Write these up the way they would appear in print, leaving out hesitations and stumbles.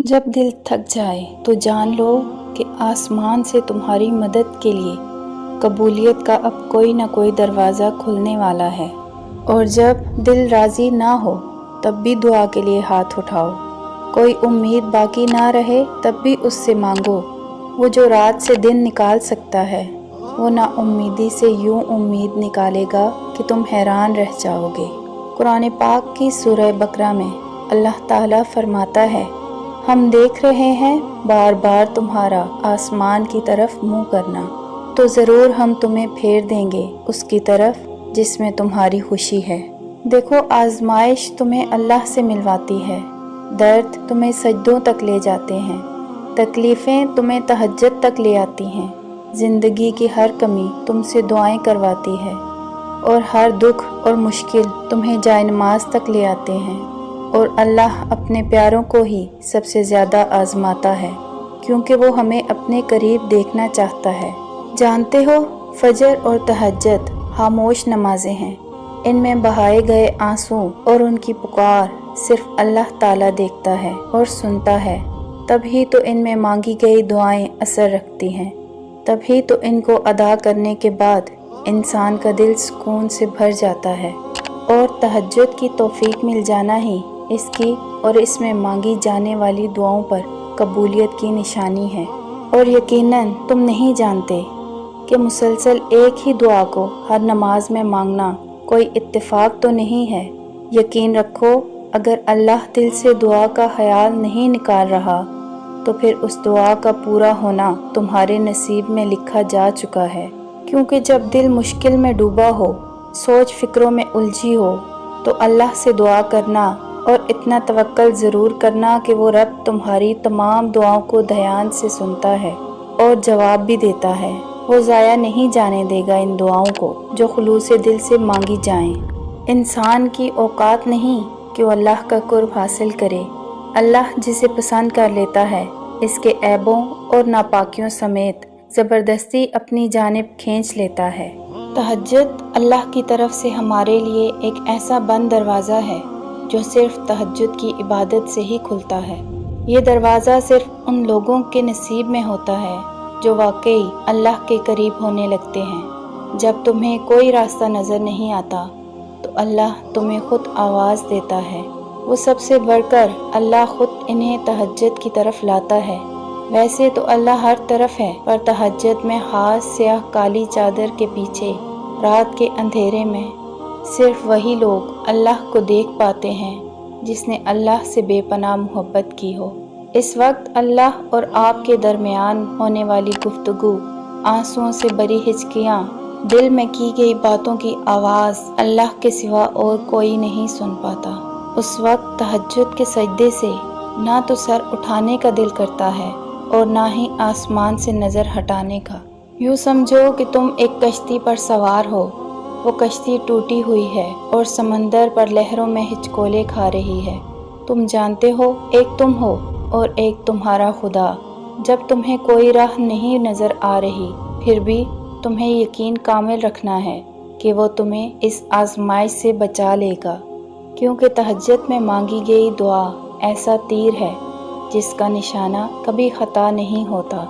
जब दिल थक जाए तो जान लो कि आसमान से तुम्हारी मदद के लिए कबूलियत का अब कोई ना कोई दरवाज़ा खुलने वाला है। और जब दिल राज़ी ना हो तब भी दुआ के लिए हाथ उठाओ। कोई उम्मीद बाकी ना रहे तब भी उससे मांगो। वो जो रात से दिन निकाल सकता है वो ना उम्मीदी से यूं उम्मीद निकालेगा कि तुम हैरान रह जाओगे। कुरान पाक की सूरह बकरा में अल्लाह ताला फरमाता है, हम देख रहे हैं बार बार तुम्हारा आसमान की तरफ मुंह करना, तो ज़रूर हम तुम्हें फेर देंगे उसकी तरफ जिसमें तुम्हारी खुशी है। देखो, आजमाइश तुम्हें अल्लाह से मिलवाती है, दर्द तुम्हें सजदों तक ले जाते हैं, तकलीफ़ें तुम्हें तहज्जुद तक ले आती हैं, ज़िंदगी की हर कमी तुमसे दुआएं करवाती है और हर दुख और मुश्किल तुम्हें जायनमाज तक ले आते हैं। और अल्लाह अपने प्यारों को ही सबसे ज़्यादा आज़माता है, क्योंकि वो हमें अपने करीब देखना चाहता है। जानते हो, फजर और तहज्जुद खामोश नमाजें हैं। इनमें बहाए गए आंसू और उनकी पुकार सिर्फ अल्लाह ताला देखता है और सुनता है। तभी तो इनमें मांगी गई दुआएं असर रखती हैं। तभी तो इनको अदा करने के बाद इंसान का दिल सुकून से भर जाता है। और तहज्जुद की तौफीक मिल जाना ही इसकी और इसमें मांगी जाने वाली दुआओं पर कबूलियत की निशानी है। और यकीनन तुम नहीं जानते कि मुसलसल एक ही दुआ को हर नमाज में मांगना कोई इत्तेफाक तो नहीं है। यकीन रखो, अगर अल्लाह दिल से दुआ का ख्याल नहीं निकाल रहा तो फिर उस दुआ का पूरा होना तुम्हारे नसीब में लिखा जा चुका है। क्योंकि जब दिल मुश्किल में डूबा हो, सोच फिक्रों में उलझी हो, तो अल्लाह से दुआ करना और इतना तवक्कल ज़रूर करना कि वो रब तुम्हारी तमाम दुआओं को ध्यान से सुनता है और जवाब भी देता है। वो ज़ाया नहीं जाने देगा इन दुआओं को जो खुलूस दिल से मांगी जाएं। इंसान की औकात नहीं कि वो अल्लाह का कुर्ब हासिल करे। अल्लाह जिसे पसंद कर लेता है इसके ऐबों और नापाकियों समेत ज़बरदस्ती अपनी जानिब खींच लेता है। तहज्जुद अल्लाह की तरफ से हमारे लिए एक ऐसा बंद दरवाज़ा है जो सिर्फ तहज्जुद की इबादत से ही खुलता है। ये दरवाज़ा सिर्फ उन लोगों के नसीब में होता है जो वाकई अल्लाह के करीब होने लगते हैं। जब तुम्हें कोई रास्ता नज़र नहीं आता तो अल्लाह तुम्हें खुद आवाज़ देता है। वो सबसे बढ़कर अल्लाह खुद इन्हें तहज्जुद की तरफ लाता है। वैसे तो अल्लाह हर तरफ है, पर तहज्जुद में खास स्याह काली चादर के पीछे रात के अंधेरे में सिर्फ वही लोग अल्लाह को देख पाते हैं जिसने अल्लाह से बेपनाह मोहब्बत की हो। इस वक्त अल्लाह और आपके दरमियान होने वाली गुफ्तगू, आंसुओं से भरी हिचकियाँ, दिल में की गई बातों की आवाज़ अल्लाह के सिवा और कोई नहीं सुन पाता। उस वक्त तहज्जुद के सजदे से ना तो सर उठाने का दिल करता है और ना ही आसमान से नज़र हटाने का। यूँ समझो कि तुम एक कश्ती पर सवार हो। वो कश्ती टूटी हुई है और समंदर पर लहरों में हिचकोले खा रही है। तुम जानते हो, एक तुम हो और एक तुम्हारा खुदा। जब तुम्हें कोई राह नहीं नज़र आ रही, फिर भी तुम्हें यकीन कामिल रखना है कि वो तुम्हें इस आजमाइश से बचा लेगा। क्योंकि तहज्जुद में मांगी गई दुआ ऐसा तीर है जिसका निशाना कभी खता नहीं होता।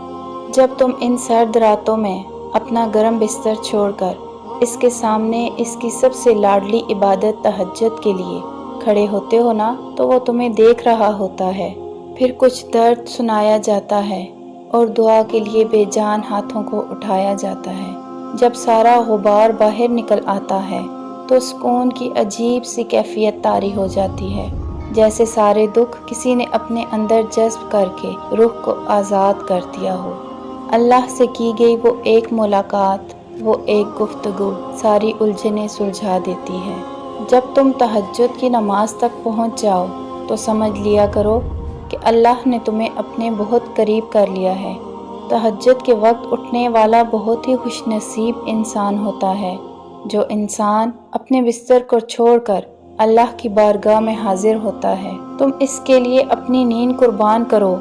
जब तुम इन सर्द रातों में अपना गर्म बिस्तर छोड़कर इसके सामने इसकी सबसे लाडली इबादत तहज्जुद के लिए खड़े होते हो ना, तो वो तुम्हें देख रहा होता है। फिर कुछ दर्द सुनाया जाता है और दुआ के लिए बेजान हाथों को उठाया जाता है। जब सारा गुबार बाहर निकल आता है तो सुकून की अजीब सी कैफियत तारी हो जाती है, जैसे सारे दुख किसी ने अपने अंदर जज्ब करके रूह को आज़ाद कर दिया हो। अल्लाह से की गई वो एक मुलाकात, वो एक गुफ्तगू सारी उलझनें सुलझा देती है। जब तुम तहज्जुद की नमाज तक पहुंच जाओ तो समझ लिया करो कि अल्लाह ने तुम्हें अपने बहुत करीब कर लिया है। तहज्जुद के वक्त उठने वाला बहुत ही खुशनसीब इंसान होता है जो इंसान अपने बिस्तर को छोड़कर अल्लाह की बारगाह में हाजिर होता है। तुम इसके लिए अपनी नींद कुर्बान करो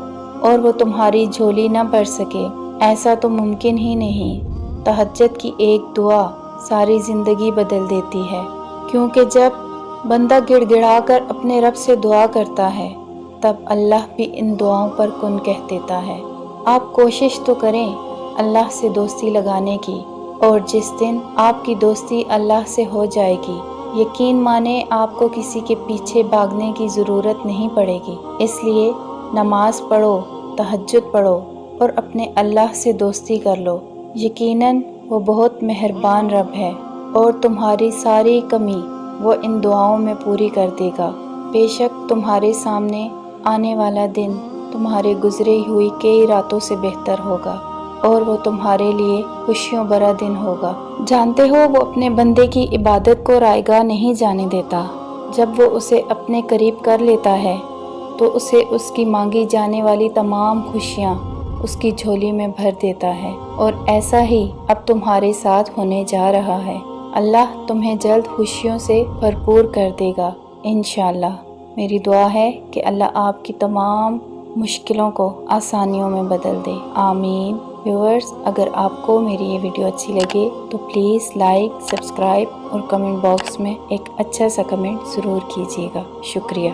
और वो तुम्हारी झोली न भर सके, ऐसा तो मुमकिन ही नहीं। तहज्जुद की एक दुआ सारी ज़िंदगी बदल देती है। क्योंकि जब बंदा गिड़गिड़ाकर अपने रब से दुआ करता है तब अल्लाह भी इन दुआओं पर कुन कह देता है। आप कोशिश तो करें अल्लाह से दोस्ती लगाने की, और जिस दिन आपकी दोस्ती अल्लाह से हो जाएगी, यकीन माने आपको किसी के पीछे भागने की ज़रूरत नहीं पड़ेगी। इसलिए नमाज पढ़ो, तहज्जुद पढ़ो और अपने अल्लाह से दोस्ती कर लो। यकीनन वो बहुत मेहरबान रब है और तुम्हारी सारी कमी वो इन दुआओं में पूरी कर देगा। बेशक तुम्हारे सामने आने वाला दिन तुम्हारे गुजरी हुई कई रातों से बेहतर होगा और वो तुम्हारे लिए खुशियों भरा दिन होगा। जानते हो वो अपने बंदे की इबादत को रायगा नहीं जाने देता। जब वो उसे अपने करीब कर लेता है तो उसे उसकी मांगी जाने वाली तमाम खुशियाँ उसकी झोली में भर देता है, और ऐसा ही अब तुम्हारे साथ होने जा रहा है। अल्लाह तुम्हें जल्द खुशियों से भरपूर कर देगा इंशाअल्लाह। मेरी दुआ है कि अल्लाह आपकी तमाम मुश्किलों को आसानियों में बदल दे, आमीन। व्यूअर्स, अगर आपको मेरी ये वीडियो अच्छी लगे तो प्लीज़ लाइक, सब्सक्राइब और कमेंट बॉक्स में एक अच्छा सा कमेंट ज़रूर कीजिएगा। शुक्रिया।